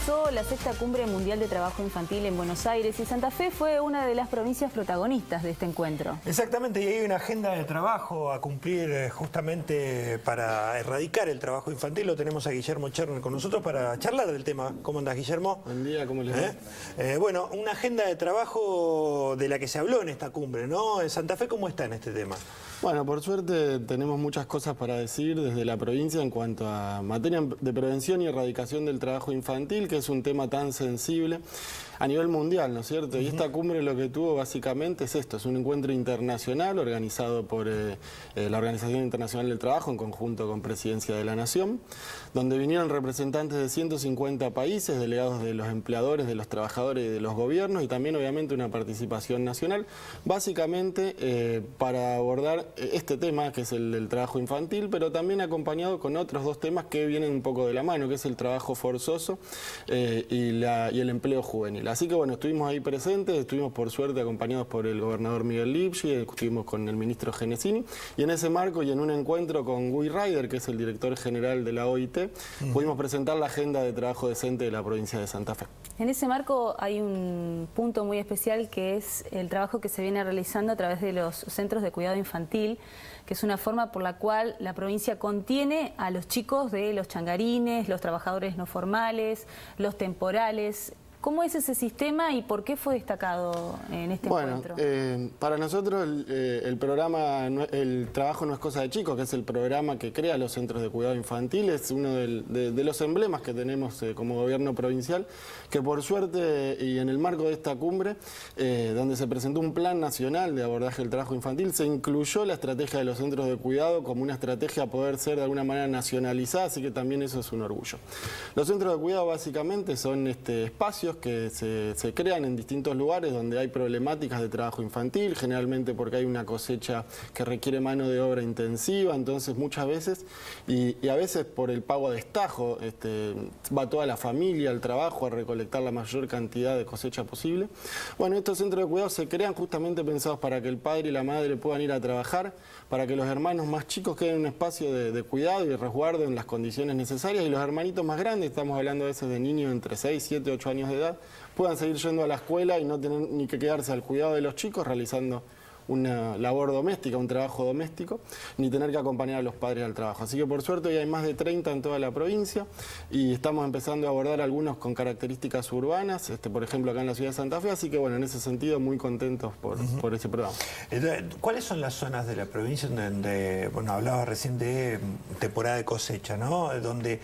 pasó la sexta cumbre mundial de trabajo infantil en Buenos Aires y Santa Fe fue una de las provincias protagonistas de este encuentro. Exactamente, y hay una agenda de trabajo a cumplir justamente para erradicar el trabajo infantil. Lo tenemos a Guillermo Cherner con nosotros para charlar del tema. ¿Cómo andás, Guillermo? Buen día, ¿cómo les va? Bueno, una agenda de trabajo de la que se habló en esta cumbre, ¿no? En Santa Fe, ¿cómo está en este tema? Bueno, por suerte tenemos muchas cosas para decir desde la provincia en cuanto a materia de prevención y erradicación del trabajo infantil, que es un tema tan sensible a nivel mundial, ¿no es cierto? Y esta cumbre lo que tuvo básicamente es esto, es un encuentro internacional organizado por la Organización Internacional del Trabajo en conjunto con Presidencia de la Nación, donde vinieron representantes de 150 países, delegados de los empleadores, de los trabajadores y de los gobiernos, y también obviamente una participación nacional, básicamente para abordar este tema, que es el del trabajo infantil, pero también acompañado con otros dos temas que vienen un poco de la mano, que es el trabajo forzoso y el empleo juvenil. Así que bueno, estuvimos ahí presentes, estuvimos por suerte acompañados por el gobernador Miguel Lipschitz, estuvimos con el ministro Genesini, y en ese marco y en un encuentro con Guy Ryder, que es el director general de la OIT, pudimos presentar la agenda de trabajo decente de la provincia de Santa Fe. En ese marco hay un punto muy especial que es el trabajo que se viene realizando a través de los centros de cuidado infantil, que es una forma por la cual la provincia contiene a los chicos de los changarines, los trabajadores no formales, los temporales. ¿Cómo es ese sistema y por qué fue destacado en este encuentro? Para nosotros el programa, el trabajo no es cosa de chicos, que es el programa que crea los centros de cuidado infantil, es uno de los emblemas que tenemos como gobierno provincial, que por suerte y en el marco de esta cumbre, donde se presentó un plan nacional de abordaje del trabajo infantil, se incluyó la estrategia de los centros de cuidado como una estrategia a poder ser de alguna manera nacionalizada, así que también eso es un orgullo. Los centros de cuidado básicamente son espacios que se crean en distintos lugares donde hay problemáticas de trabajo infantil, generalmente porque hay una cosecha que requiere mano de obra intensiva, entonces muchas veces, y a veces por el pago a destajo, va toda la familia al trabajo a recolectar la mayor cantidad de cosecha posible. Bueno, estos centros de cuidado se crean justamente pensados para que el padre y la madre puedan ir a trabajar, para que los hermanos más chicos queden en un espacio de cuidado y resguardo en las condiciones necesarias, y los hermanitos más grandes, estamos hablando a veces de niños entre 6, 7, 8 años de edad, puedan seguir yendo a la escuela y no tener ni que quedarse al cuidado de los chicos realizando una labor doméstica, un trabajo doméstico, ni tener que acompañar a los padres al trabajo. Así que por suerte hoy hay más de 30 en toda la provincia y estamos empezando a abordar algunos con características urbanas, por ejemplo acá en la ciudad de Santa Fe, así que bueno, en ese sentido muy contentos por ese programa. ¿Cuáles son las zonas de la provincia donde, bueno, hablaba recién de temporada de cosecha, ¿no? Donde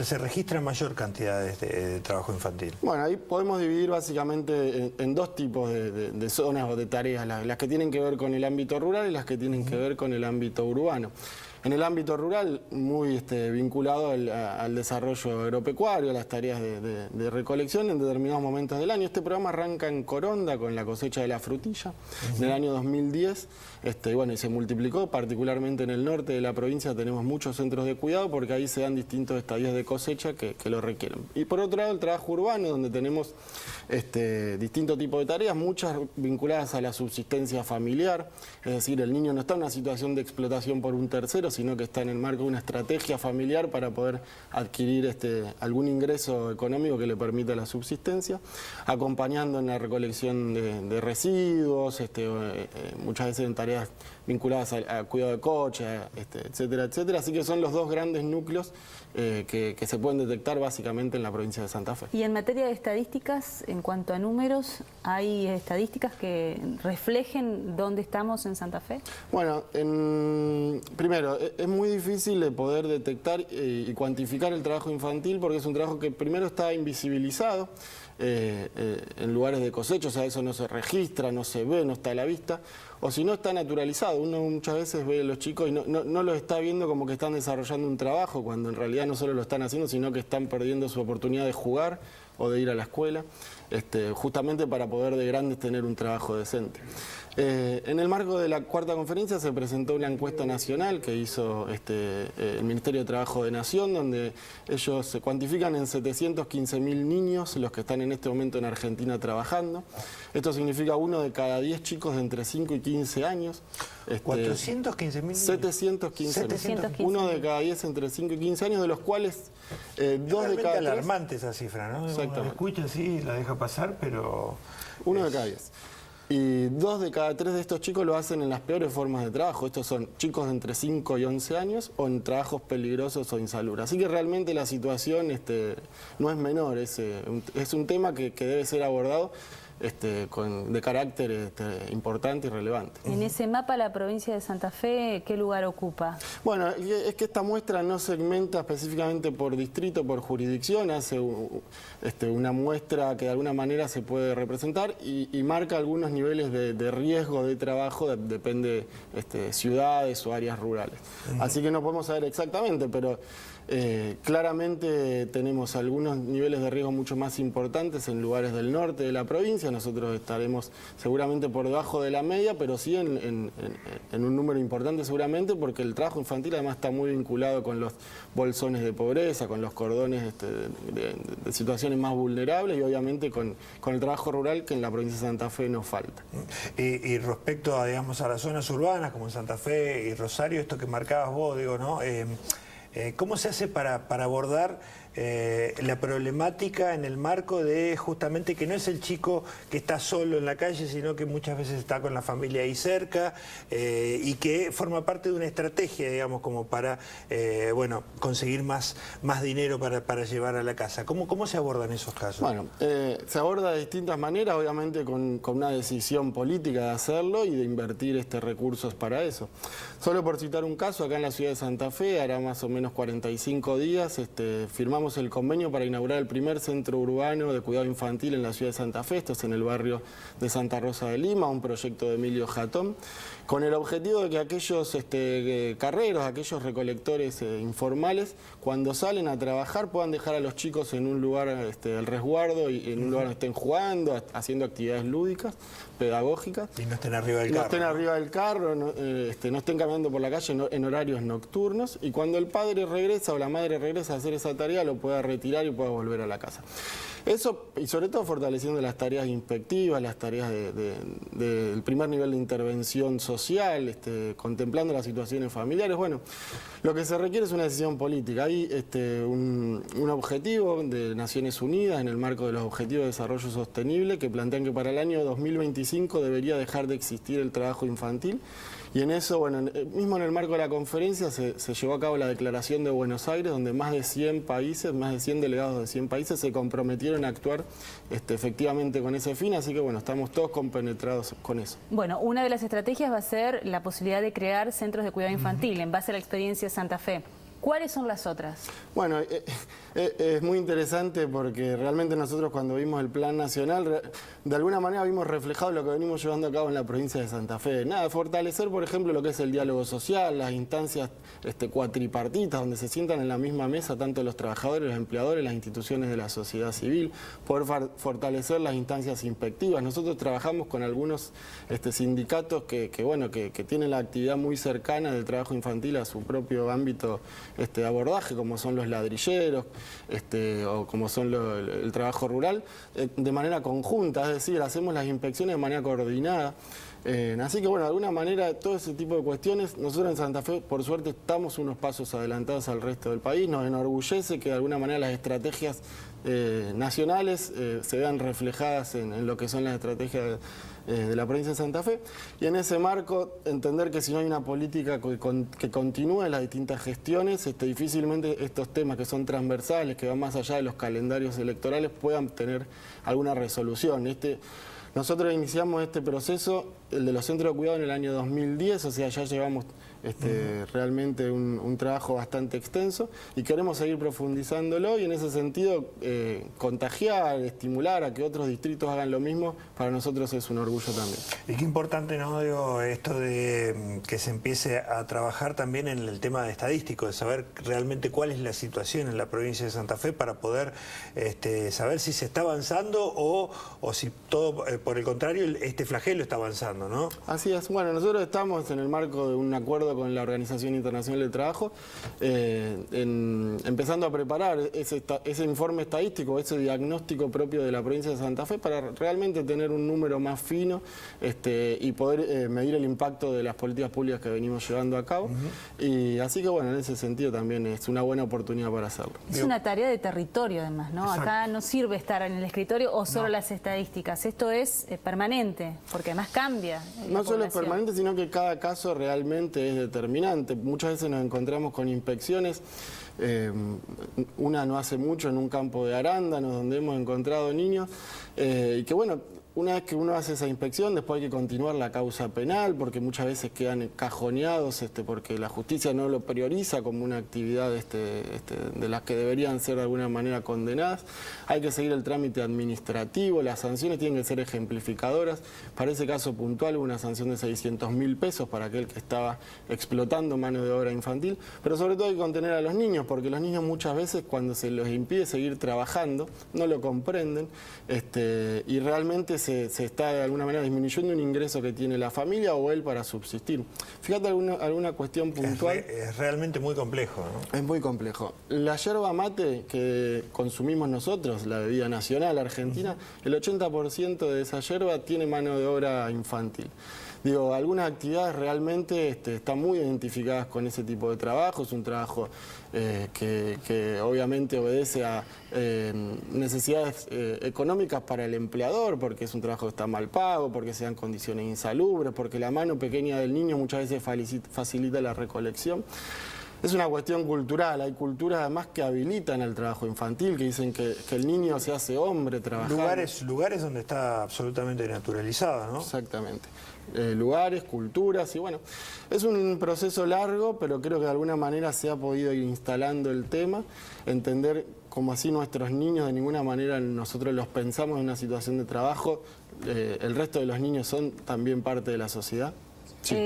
se registra mayor cantidad de trabajo infantil? Bueno, ahí podemos dividir básicamente en dos tipos de zonas o de tareas, las que tienen que ver con el ámbito rural y las que tienen que ver con el ámbito urbano. En el ámbito rural, muy vinculado al desarrollo agropecuario, a las tareas de recolección en determinados momentos del año. Este programa arranca en Coronda con la cosecha de la frutilla en el año 2010. Y se multiplicó, particularmente en el norte de la provincia tenemos muchos centros de cuidado porque ahí se dan distintos estadios de cosecha que lo requieren. Y por otro lado, el trabajo urbano, donde tenemos distintos tipos de tareas, muchas vinculadas a la subsistencia familiar, es decir, el niño no está en una situación de explotación por un tercero, sino que está en el marco de una estrategia familiar para poder adquirir algún ingreso económico que le permita la subsistencia, acompañando en la recolección de residuos, muchas veces en tareas vinculadas al cuidado de coche, etcétera, etcétera. Así que son los dos grandes núcleos que se pueden detectar básicamente en la provincia de Santa Fe. Y en materia de estadísticas, en cuanto a números, ¿hay estadísticas que reflejen dónde estamos en Santa Fe? Bueno, primero, es muy difícil de poder detectar y cuantificar el trabajo infantil porque es un trabajo que primero está invisibilizado en lugares de cosecha, o sea, eso no se registra, no se ve, no está a la vista, o si no está naturalizado. Uno muchas veces ve a los chicos y no los está viendo como que están desarrollando un trabajo, cuando en realidad no solo lo están haciendo, sino que están perdiendo su oportunidad de jugar o de ir a la escuela, justamente para poder de grandes tener un trabajo decente. En el marco de la cuarta conferencia se presentó una encuesta nacional que hizo el Ministerio de Trabajo de Nación, donde ellos se cuantifican en 715.000 niños los que están en este momento en Argentina trabajando. Esto significa 1 de cada 10 chicos de entre 5 y 15 años. 415.000 niños. 715.000. 1 de cada 10 entre 5 y 15 años, de los cuales 2 de cada 3... alarmante esa cifra, ¿no? Exactamente. Uno la escucha, sí, la deja pasar, pero... 1 de cada 10. Y 2 de cada 3 de estos chicos lo hacen en las peores formas de trabajo. Estos son chicos de entre 5 y 11 años o en trabajos peligrosos o insalubres. Así que realmente la situación no es menor, es un tema que debe ser abordado de carácter importante y relevante. En ese mapa, la provincia de Santa Fe, ¿qué lugar ocupa? Bueno, es que esta muestra no segmenta específicamente por distrito, por jurisdicción, hace una muestra que de alguna manera se puede representar y marca algunos niveles de riesgo de trabajo, depende ciudades o áreas rurales. Así que no podemos saber exactamente, pero claramente tenemos algunos niveles de riesgo mucho más importantes en lugares del norte de la provincia. Nosotros estaremos seguramente por debajo de la media, pero sí en un número importante seguramente, porque el trabajo infantil además está muy vinculado con los bolsones de pobreza, con los cordones de situaciones más vulnerables y obviamente con el trabajo rural, que en la provincia de Santa Fe nos falta. Y respecto a, digamos, a las zonas urbanas como en Santa Fe y Rosario, esto que marcabas vos, digo, ¿no? ¿Cómo se hace para abordar la problemática en el marco de justamente que no es el chico que está solo en la calle, sino que muchas veces está con la familia ahí cerca y que forma parte de una estrategia, digamos, como para conseguir más dinero para llevar a la casa? ¿Cómo se abordan esos casos? Bueno, se aborda de distintas maneras, obviamente con una decisión política de hacerlo y de invertir recursos para eso. Solo por citar un caso, acá en la ciudad de Santa Fe, hará más o menos 45 días, firmamos el convenio para inaugurar el primer centro urbano de cuidado infantil en la ciudad de Santa Fe. Esto es en el barrio de Santa Rosa de Lima, un proyecto de Emilio Jatón, con el objetivo de que aquellos carreros, aquellos recolectores informales, cuando salen a trabajar puedan dejar a los chicos en un lugar al resguardo y en un lugar donde estén jugando, haciendo actividades lúdicas, pedagógicas. Y no estén arriba del carro. No estén arriba del carro, no estén caminando por la calle en horarios nocturnos, y cuando el padre regresa o la madre regresa a hacer esa tarea lo pueda retirar y pueda volver a la casa. Eso, y sobre todo fortaleciendo las tareas inspectivas, las tareas del primer nivel de intervención social, contemplando las situaciones familiares. Bueno, lo que se requiere es una decisión política. Hay un objetivo de Naciones Unidas en el marco de los Objetivos de Desarrollo Sostenible que plantean que para el año 2025 debería dejar de existir el trabajo infantil. Y en eso, bueno, mismo en el marco de la conferencia se llevó a cabo la Declaración de Buenos Aires, donde más de 100 países, más de 100 delegados de 100 países se comprometieron a actuar efectivamente con ese fin, así que bueno, estamos todos compenetrados con eso. Bueno, una de las estrategias va a ser la posibilidad de crear centros de cuidado infantil en base a la experiencia de Santa Fe. ¿Cuáles son las otras? Bueno, es muy interesante porque realmente nosotros cuando vimos el plan nacional, de alguna manera vimos reflejado lo que venimos llevando a cabo en la provincia de Santa Fe. Nada, fortalecer, por ejemplo, lo que es el diálogo social, las instancias cuatripartitas, donde se sientan en la misma mesa tanto los trabajadores, los empleadores, las instituciones de la sociedad civil, poder fortalecer las instancias inspectivas. Nosotros trabajamos con algunos sindicatos que tienen la actividad muy cercana del trabajo infantil a su propio ámbito de abordaje, como son los ladrilleros o como son el trabajo rural, de manera conjunta, es decir, hacemos las inspecciones de manera coordinada. Así que bueno, de alguna manera todo ese tipo de cuestiones, nosotros en Santa Fe por suerte estamos unos pasos adelantados al resto del país, nos enorgullece que de alguna manera las estrategias nacionales se vean reflejadas en lo que son las estrategias de la provincia de Santa Fe, y en ese marco entender que si no hay una política que continúe las distintas gestiones, difícilmente estos temas que son transversales, que van más allá de los calendarios electorales, puedan tener alguna resolución. Nosotros iniciamos este proceso el de los centros de cuidado en el año 2010, o sea, ya llevamos realmente un trabajo bastante extenso y queremos seguir profundizándolo y en ese sentido contagiar, estimular a que otros distritos hagan lo mismo, para nosotros es un orgullo también. Y qué importante, ¿no? Digo, esto de que se empiece a trabajar también en el tema de estadístico, de saber realmente cuál es la situación en la provincia de Santa Fe para poder saber si se está avanzando o si todo, por el contrario, este flagelo está avanzando, ¿no? Así es. Bueno, nosotros estamos en el marco de un acuerdo con la Organización Internacional del Trabajo, empezando a preparar ese informe estadístico, ese diagnóstico propio de la provincia de Santa Fe para realmente tener un número más fino y poder medir el impacto de las políticas públicas que venimos llevando a cabo. Y así que bueno, en ese sentido también es una buena oportunidad para hacerlo. Es una tarea de territorio además, ¿no? Exacto. Acá no sirve estar en el escritorio o solo las estadísticas, esto es permanente, porque además cambia. No solo es permanente, sino que cada caso realmente es determinante. Muchas veces nos encontramos con inspecciones, una no hace mucho en un campo de arándanos donde hemos encontrado niños, y que bueno, una vez que uno hace esa inspección, después hay que continuar la causa penal, porque muchas veces quedan cajoneados porque la justicia no lo prioriza como una actividad de las que deberían ser de alguna manera condenadas. Hay que seguir el trámite administrativo, las sanciones tienen que ser ejemplificadoras. Para ese caso puntual hubo una sanción de 600.000 pesos para aquel que estaba explotando mano de obra infantil, pero sobre todo hay que contener a los niños, porque los niños muchas veces cuando se les impide seguir trabajando, no lo comprenden, y realmente se está de alguna manera disminuyendo un ingreso que tiene la familia o él para subsistir. Fíjate alguna cuestión puntual. Es realmente muy complejo, ¿no? Es muy complejo. La yerba mate que consumimos nosotros, la bebida nacional argentina, el 80% de esa yerba tiene mano de obra infantil. Digo, algunas actividades realmente están muy identificadas con ese tipo de trabajo. Es un trabajo que obviamente obedece a necesidades económicas para el empleador, porque es un trabajo que está mal pago, porque se dan condiciones insalubres, porque la mano pequeña del niño muchas veces facilita la recolección. Es una cuestión cultural, hay culturas además que habilitan el trabajo infantil, que dicen que el niño se hace hombre trabajando. Lugares donde está absolutamente naturalizado, ¿no? Exactamente. Lugares, culturas y bueno, es un proceso largo, pero creo que de alguna manera se ha podido ir instalando el tema, entender como así nuestros niños de ninguna manera nosotros los pensamos en una situación de trabajo, el resto de los niños son también parte de la sociedad. Sí.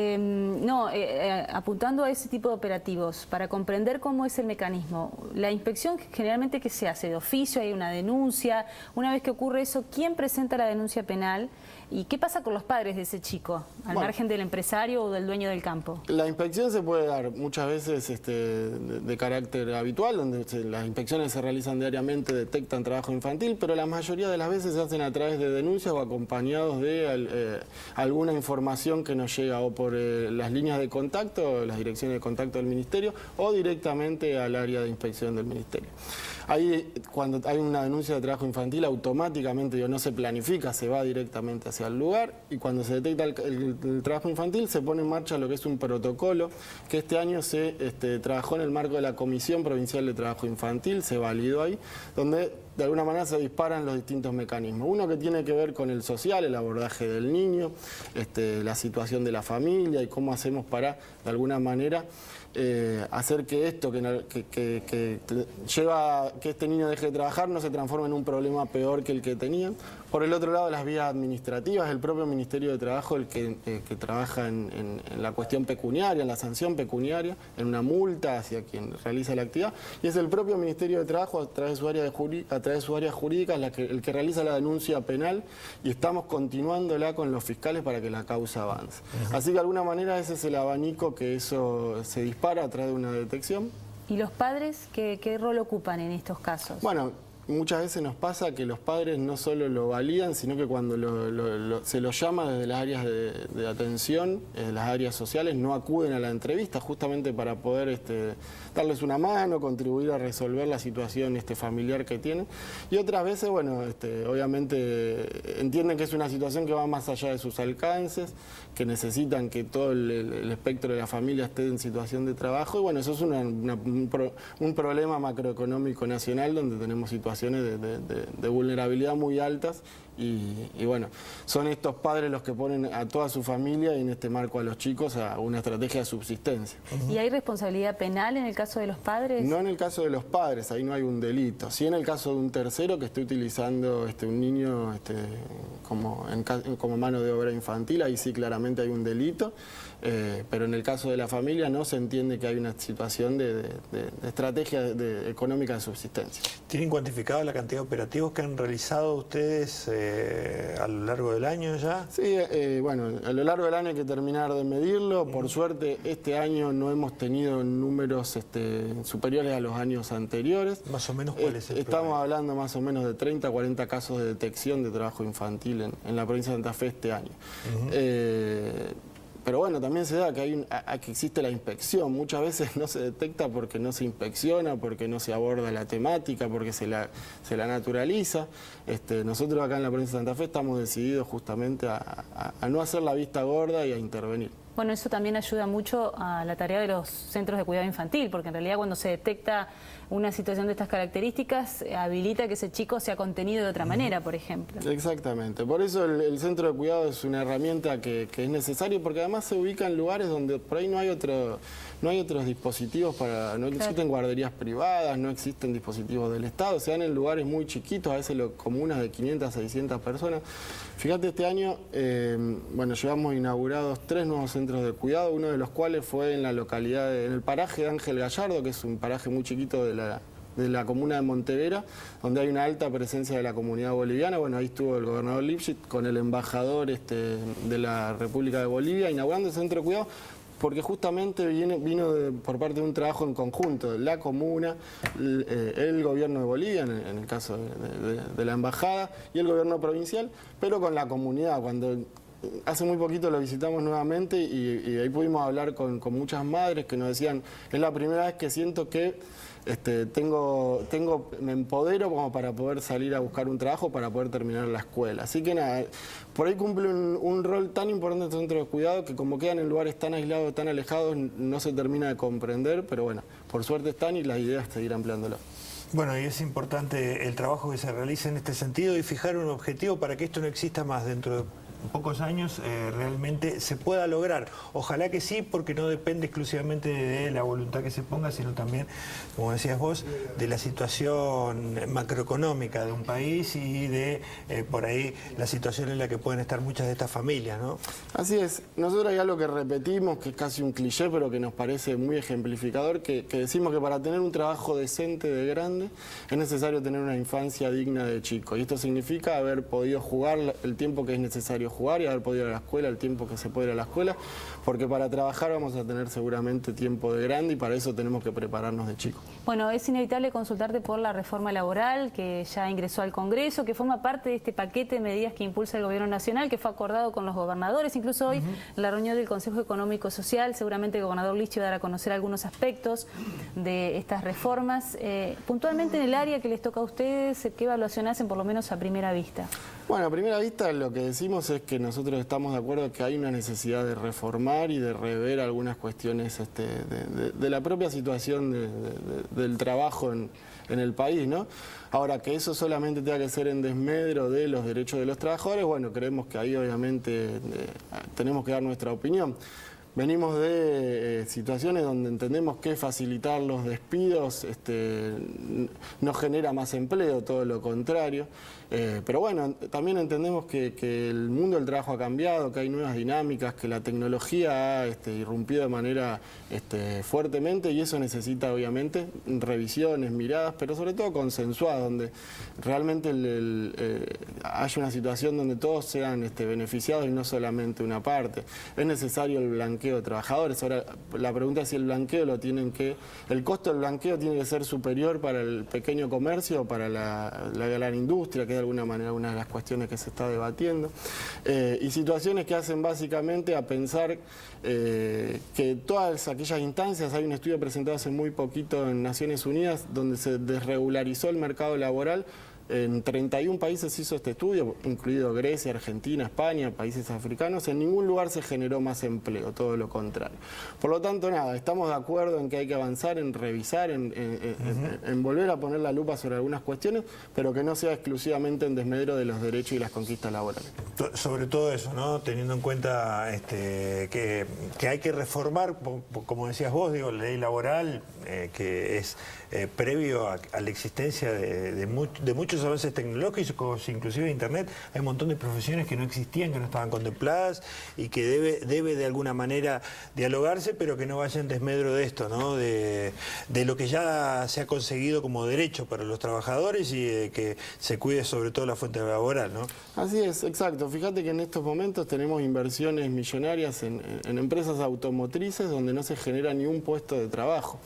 Apuntando a ese tipo de operativos, para comprender cómo es el mecanismo, la inspección generalmente ¿qué se hace? ¿De oficio? ¿Hay una denuncia? Una vez que ocurre eso, ¿quién presenta la denuncia penal? ¿Y qué pasa con los padres de ese chico, al margen del empresario o del dueño del campo? La inspección se puede dar muchas veces de carácter habitual, donde las inspecciones se realizan diariamente, detectan trabajo infantil, pero la mayoría de las veces se hacen a través de denuncias o acompañados de alguna información que nos llega o por las líneas de contacto, las direcciones de contacto del Ministerio, o directamente al área de inspección del Ministerio. Ahí, cuando hay una denuncia de trabajo infantil, automáticamente no se planifica, se va directamente hacia el lugar, y cuando se detecta el trabajo infantil se pone en marcha lo que es un protocolo que este año se trabajó en el marco de la Comisión Provincial de Trabajo Infantil, se validó ahí, donde de alguna manera se disparan los distintos mecanismos. Uno que tiene que ver con el social, el abordaje del niño, la situación de la familia y cómo hacemos para, de alguna manera, hacer que esto que lleva que este niño deje de trabajar no se transforme en un problema peor que el que tenían. Por el otro lado, las vías administrativas, el propio Ministerio de Trabajo el que trabaja en la cuestión pecuniaria, en la sanción pecuniaria, en una multa hacia quien realiza la actividad, y es el propio Ministerio de Trabajo a través de su área jurídica el que realiza la denuncia penal, y estamos continuándola con los fiscales para que la causa avance. Así que de alguna manera ese es el abanico que eso se dispara a través de una detección. ¿Y los padres qué rol ocupan en estos casos? Bueno, muchas veces nos pasa que los padres no solo lo validan, sino que cuando se los llama desde las áreas de atención, las áreas sociales, no acuden a la entrevista justamente para poder darles una mano, contribuir a resolver la situación familiar que tienen. Y otras veces, bueno, obviamente entienden que es una situación que va más allá de sus alcances, que necesitan que todo el espectro de la familia esté en situación de trabajo. Y bueno, eso es un problema macroeconómico nacional donde tenemos situaciones de vulnerabilidad muy altas y bueno, son estos padres los que ponen a toda su familia y en este marco a los chicos a una estrategia de subsistencia. ¿Y hay responsabilidad penal en el caso de los padres? No en el caso de los padres, ahí no hay un delito. Sí en el caso de un tercero que esté utilizando un niño como mano de obra infantil, ahí sí claramente hay un delito. Pero en el caso de la familia no se entiende que hay una situación de estrategia económica de subsistencia. ¿Tienen cuantificado la cantidad de operativos que han realizado ustedes a lo largo del año ya? Sí, bueno, a lo largo del año hay que terminar de medirlo. Por suerte, este año no hemos tenido números superiores a los años anteriores. Más o menos, ¿cuál es el Estamos promedio? hablando más o menos de 30 a 40 casos de detección de trabajo infantil en la provincia de Santa Fe este año. Pero bueno, también se da que que existe la inspección. Muchas veces no se detecta porque no se inspecciona, porque no se aborda la temática, porque se la naturaliza. Nosotros acá en la provincia de Santa Fe estamos decididos justamente a no hacer la vista gorda y a intervenir. Bueno, eso también ayuda mucho a la tarea de los centros de cuidado infantil, porque en realidad cuando se detecta una situación de estas características, habilita que ese chico sea contenido de otra manera, por ejemplo. Exactamente. Por eso el centro de cuidado es una herramienta que es necesaria, porque además se ubica en lugares donde por ahí no hay otros dispositivos no existen guarderías privadas, no existen dispositivos del Estado, se dan en lugares muy chiquitos, a veces comunas de 500 a 600 personas. Fíjate, este año, bueno, llevamos inaugurados 3 nuevos centros de cuidado, uno de los cuales fue en la localidad, en el paraje de Ángel Gallardo, que es un paraje muy chiquito de la comuna de Montevera, donde hay una alta presencia de la comunidad boliviana. Bueno, ahí estuvo el gobernador Lipschitz con el embajador de la República de Bolivia inaugurando el centro de cuidado, porque justamente vino por parte de un trabajo en conjunto de la comuna, el gobierno de Bolivia, en el caso de la embajada, y el gobierno provincial, pero con la comunidad. Cuando hace muy poquito lo visitamos nuevamente y ahí pudimos hablar con muchas madres que nos decían, es la primera vez que siento que me empodero como para poder salir a buscar un trabajo, para poder terminar la escuela. Así que nada, por ahí cumple un rol tan importante este centro de cuidado que como quedan en lugares tan aislados, tan alejados, no se termina de comprender, pero bueno, por suerte están y la idea es seguir ampliándolo. Bueno, y es importante el trabajo que se realiza en este sentido y fijar un objetivo para que esto no exista más dentro de pocos años, realmente se pueda lograr. Ojalá que sí, porque no depende exclusivamente de la voluntad que se ponga, sino también, como decías vos, de la situación macroeconómica de un país y de, por ahí, la situación en la que pueden estar muchas de estas familias, ¿no? Así es. Nosotros hay algo que repetimos, que es casi un cliché, pero que nos parece muy ejemplificador, que decimos que para tener un trabajo decente de grande es necesario tener una infancia digna de chico. Y esto significa haber podido jugar el tiempo que es necesario jugar y haber podido ir a la escuela el tiempo que se puede ir a la escuela, porque para trabajar vamos a tener seguramente tiempo de grande y para eso tenemos que prepararnos de chico. Bueno, es inevitable consultarte por la reforma laboral que ya ingresó al Congreso, que forma parte de este paquete de medidas que impulsa el Gobierno Nacional, que fue acordado con los gobernadores. Incluso hoy, en la reunión del Consejo Económico Social, seguramente el gobernador Lipschitz va a dar a conocer algunos aspectos de estas reformas. Puntualmente en el área que les toca a ustedes, ¿qué evaluación hacen, por lo menos a primera vista? Bueno, a primera vista lo que decimos es que nosotros estamos de acuerdo que hay una necesidad de reformar y de rever algunas cuestiones de la propia situación del trabajo en el país, ¿no? Ahora, que eso solamente tenga que ser en desmedro de los derechos de los trabajadores, bueno, creemos que ahí obviamente tenemos que dar nuestra opinión. Venimos de situaciones donde entendemos que facilitar los despidos no genera más empleo, todo lo contrario. Pero bueno, también entendemos que el mundo del trabajo ha cambiado, que hay nuevas dinámicas, que la tecnología ha irrumpido de manera fuertemente y eso necesita obviamente revisiones, miradas, pero sobre todo consensuadas, donde realmente haya una situación donde todos sean beneficiados y no solamente una parte. Es necesario el blanqueo de trabajadores. Ahora, la pregunta es si el costo del blanqueo tiene que ser superior para el pequeño comercio o para la gran industria, que de alguna manera una de las cuestiones que se está debatiendo. Y situaciones que hacen básicamente a pensar que todas aquellas instancias, hay un estudio presentado hace muy poquito en Naciones Unidas donde se desregularizó el mercado laboral, En 31 países se hizo este estudio, incluido Grecia, Argentina, España, países africanos. En ningún lugar se generó más empleo, todo lo contrario. Por lo tanto, nada, estamos de acuerdo en que hay que avanzar, en revisar, en volver a poner la lupa sobre algunas cuestiones, pero que no sea exclusivamente en desmedro de los derechos y las conquistas laborales. Sobre todo eso, ¿no? Teniendo en cuenta que hay que reformar, como decías vos, digo, la ley laboral, que es previo a la existencia de muchos avances tecnológicos, inclusive de Internet. Hay un montón de profesiones que no existían, que no estaban contempladas y que debe de alguna manera dialogarse, pero que no vaya en desmedro de esto, ¿no? De lo que ya se ha conseguido como derecho para los trabajadores y que se cuide sobre todo la fuente laboral, ¿no? Así es, exacto. Fíjate que en estos momentos tenemos inversiones millonarias en empresas automotrices donde no se genera ni un puesto de trabajo.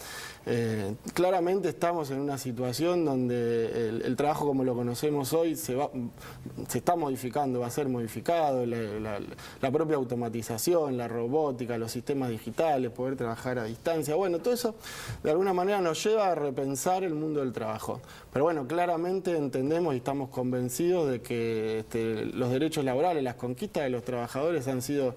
Claramente estamos en una situación donde el trabajo como lo conocemos hoy se está modificando, va a ser modificado, la propia automatización, la robótica, los sistemas digitales, poder trabajar a distancia. Bueno, todo eso de alguna manera nos lleva a repensar el mundo del trabajo. Pero bueno, claramente entendemos y estamos convencidos de que los derechos laborales, las conquistas de los trabajadores han sido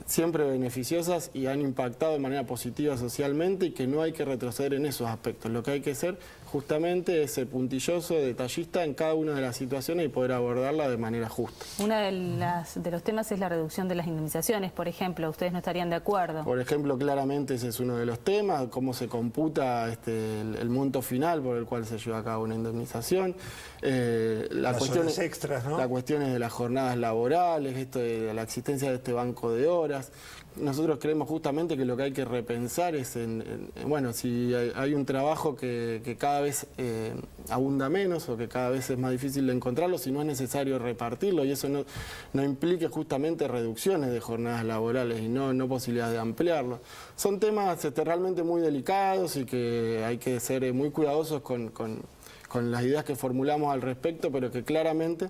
siempre beneficiosas y han impactado de manera positiva socialmente y que no hay que retroceder en esos aspectos. Lo que hay que ser justamente es ser puntilloso, detallista en cada una de las situaciones y poder abordarla de manera justa. Uno de los temas es la reducción de las indemnizaciones, por ejemplo. ¿Ustedes no estarían de acuerdo? Por ejemplo, claramente ese es uno de los temas, cómo se computa el monto final por el cual se lleva a cabo una indemnización. Las horas extras, ¿no? Las cuestiones de las jornadas laborales, esto de la existencia de este banco de horas. Nosotros creemos justamente que lo que hay que repensar es bueno, si hay un trabajo que cada vez abunda menos o que cada vez es más difícil de encontrarlo, si no es necesario repartirlo y eso no implique justamente reducciones de jornadas laborales y no posibilidades de ampliarlo. Son temas realmente muy delicados y que hay que ser muy cuidadosos con las ideas que formulamos al respecto, pero que claramente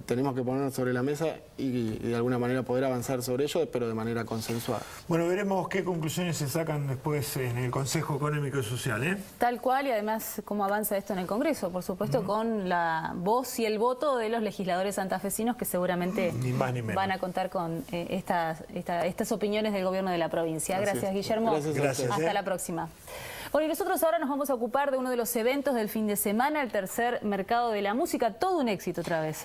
tenemos que ponernos sobre la mesa y de alguna manera poder avanzar sobre ello, pero de manera consensuada. Bueno, veremos qué conclusiones se sacan después en el Consejo Económico y Social, ¿eh? Tal cual, y además cómo avanza esto en el Congreso, por supuesto, con la voz y el voto de los legisladores santafesinos que seguramente ni más ni menos van a contar con estas opiniones del gobierno de la provincia. Gracias, Guillermo. Gracias. Hasta la próxima. Bueno, y nosotros ahora nos vamos a ocupar de uno de los eventos del fin de semana, el tercer mercado de la música. Todo un éxito otra vez, ¿eh?